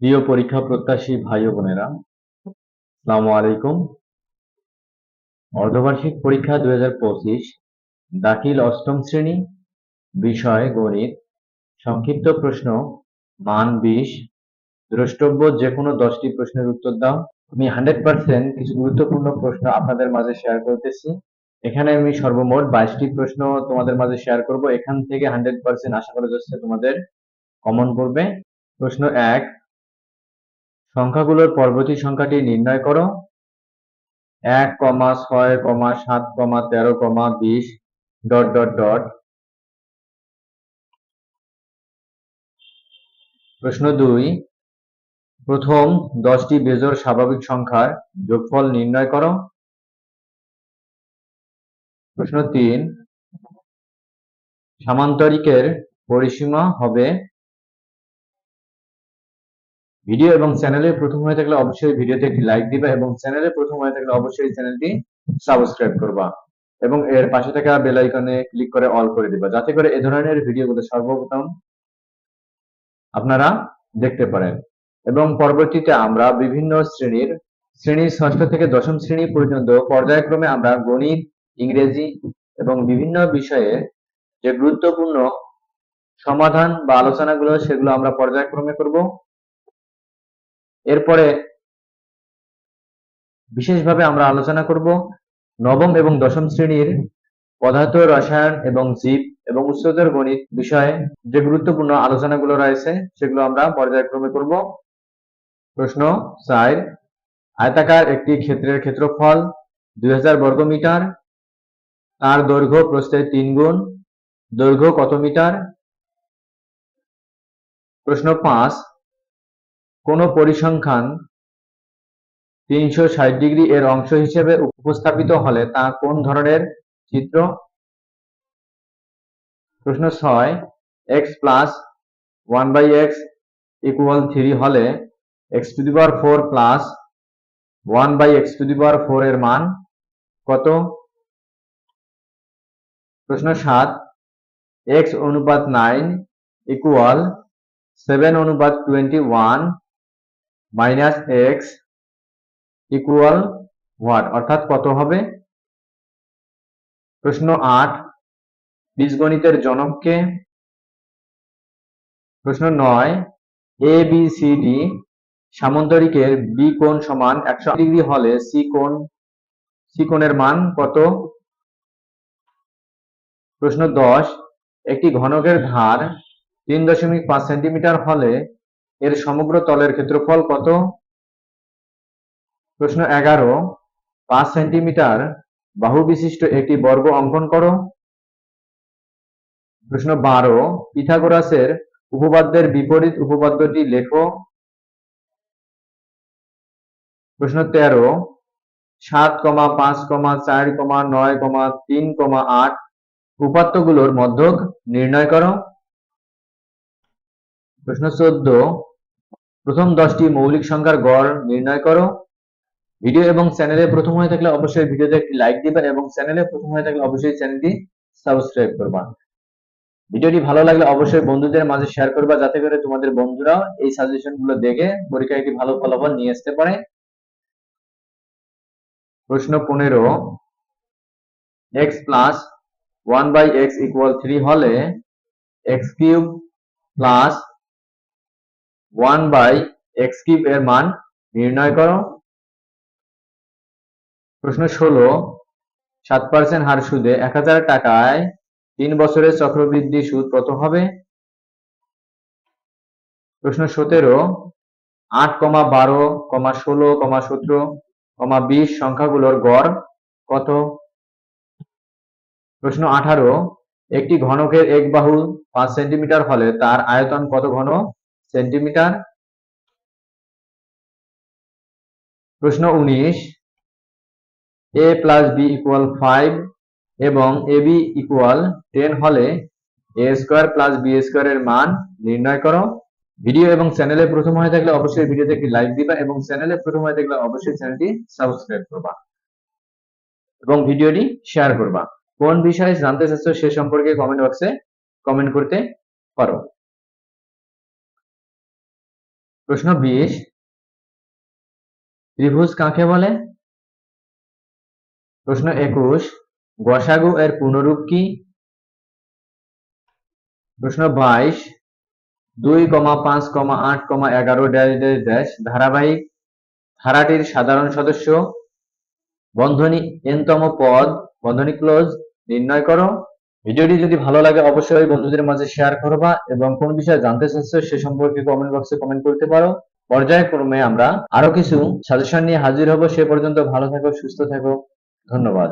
প্রিয় পরীক্ষা প্রত্যাশী ভাই ও বোনেরা, আসসালামু আলাইকুম। অর্ধবার্ষিক পরীক্ষা 2025 দাখিল অষ্টম শ্রেণী, বিষয় গণিত, সংক্ষিপ্ত প্রশ্ন, মান 20, দ্রষ্টব্য যে কোনো 10টি প্রশ্নের উত্তর দাও। আমি 100% কিছু গুরুত্বপূর্ণ প্রশ্ন আপনাদের মাঝে শেয়ার করতেছি। এখানে আমি সর্বমোট 22টি প্রশ্ন তোমাদের মাঝে শেয়ার করব। এখান থেকে 100% আশা করা যাচ্ছে তোমাদের কমন পড়বে। প্রশ্ন 1, সংখ্যাগুলোর পরবর্তী সংখ্যাটি নির্ণয় করো। 1, 6, 7, 13, 20 ... প্রশ্ন 2, প্রথম 10টি বেজোড় স্বাভাবিক সংখ্যার যোগফল নির্ণয় করো। প্রশ্ন 3, সামান্তরিকের পরিসীমা হবে। ভিডিও এবং চ্যানেলে প্রথম হয়ে থাকলে অবশ্যই ভিডিওতে একটি লাইক দিবা এবং চ্যানেলে প্রথম হয়ে থাকলে অবশ্যই চ্যানেলটি সাবস্ক্রাইব করবা এবং এর পাশে থাকা বেল আইকনে ক্লিক করে অল করে দিবা, যাতে করে এই ধরনের ভিডিওগুলো সর্বপ্রথম আপনারা দেখতে পারেন। এবং পরবর্তীতে আমরা বিভিন্ন শ্রেণীর 6ষ্ঠ থেকে 10ম শ্রেণী পর্যন্ত পর্যায়ক্রমে আমরা গণিত, ইংরেজি এবং বিভিন্ন বিষয়ে যে গুরুত্বপূর্ণ সমাধান বা আলোচনাগুলো সেগুলো আমরা পর্যায়ক্রমে করব। এরপরে বিশেষভাবে আমরা আলোচনা করব নবম এবং 10ম শ্রেণীর পদার্থ, রসায়ন এবং জীব এবং উচ্চতর গণিত বিষয়ে যে গুরুত্বপূর্ণ আলোচনাগুলো রয়েছে সেগুলো আমরা পর্যায়ক্রমে করব। প্রশ্ন 4, আয়তাকার একটি ক্ষেত্রের ক্ষেত্রফল 2000 বর্গমিটার, তার দৈর্ঘ্য প্রস্থের 3 গুণ, দৈর্ঘ্য কত মিটার? প্রশ্ন 5, কোন পরিসংখ্যান 360 ডিগ্রি এর অংশ হিসেবে উপস্থাপিত হলে তা কোন ধরনের চিত্র? প্রশ্ন 6, x plus 1/x equal 3 হলে x⁴ plus 1/x⁴ এর মান কত? প্রশ্ন 7, x অনুপাত 9 equal 7/21 minus x equal what? অর্থাৎ কত হবে? প্রশ্ন 8, বীজগণিতের জনক কে? প্রশ্ন 9, ABCD সামান্তরিকের B কোণ সমান 180 ডিগ্রি হলে C কোণের মান কত? প্রশ্ন 10, একটি ঘনকের ধার 3.5 সেন্টিমিটার হলে এর সমগ্র তলের ক্ষেত্রফল কত? প্রশ্ন 11, 5 সেন্টিমিটার বাহু বিশিষ্ট একটি বর্গ অঙ্কন করো। প্রশ্ন 12, পিথাগোরাসের উপপাদ্যের বিপরীত উপপাদ্যটি লেখো। প্রশ্ন 13, 7, 5, 4, 9, 3, 8 উপাত্তগুলোর মধ্যক নির্ণয় করো। প্রশ্ন 14, প্রথম 10টি মৌলিক সংখ্যার গড় নির্ণয় করো। ভিডিও এবং চ্যানেলে প্রথম হয়ে থাকলে অবশ্যই ভিডিওতে একটি লাইক দিবা এবং চ্যানেলে প্রথম হয়ে থাকলে অবশ্যই চ্যানেলটি সাবস্ক্রাইব করবা। ভিডিওটি ভালো লাগলে অবশ্যই বন্ধুদের মাঝে শেয়ার করবা, যাতে করে তোমাদের বন্ধুরাও এই সাজেশনগুলো দেখে পরীক্ষায় একটি ভালো ফলাফল নিয়ে আসতে পারে। প্রশ্ন 15, x plus 1/x equal 3 হলে x³ plus 1/x³ এর মান নির্ণয় করো। প্রশ্ন 16, 7% হার সুদে 1000 টাকায় 3 বছরের চক্রবৃদ্ধি সুদ কত হবে? প্রশ্ন 17, 8, 12, 16, 17, 20 সংখ্যাগুলোর গড় কত? প্রশ্ন 18, একটি ঘনকের এক বাহু 5 সেন্টিমিটার হলে তার আয়তন কত ঘন সেন্টিমিটার? প্রশ্ন 19, a plus b equal 5 এবং ab equal 10 হলে a² plus b² এর মান নির্ণয় করো। ভিডিও এবং চ্যানেলে প্রথম হয়ে থাকলে অবশ্যই ভিডিওতে একটি লাইক দিবা এবং চ্যানেলে প্রথম হয়ে থাকলে অবশ্যই চ্যানেলটি সাবস্ক্রাইব করবা এবং ভিডিওটি শেয়ার করবা। কোন বিষয়ে জানতে চাচ্ছ সে সম্পর্কে কমেন্ট বক্সে কমেন্ট করতে পারো। প্রশ্ন 20, ত্রিভুজ কাকে বলে? প্রশ্ন 21, গসাগু এর পূর্ণরূপ কি? প্রশ্ন 22, 2, 5, 8, 11 ধারাবাহিক ধারাটির সাধারণ সদস্য বন্ধনী n-তম পদ বন্ধনী ক্লোজ নির্ণয় করো। ভিডিওটি যদি ভালো লাগে অবশ্যই বন্ধুদের মাঝে শেয়ার করবা এবং কোন বিষয়ে জানতে চাচ্ছ সে সম্পর্কে কমেন্ট বক্সে কমেন্ট করতে পারো। পর্যায়ক্রমে আমরা আরো কিছু সাজেশন নিয়ে হাজির হব। সে পর্যন্ত ভালো থাকো, সুস্থ থাকো। ধন্যবাদ।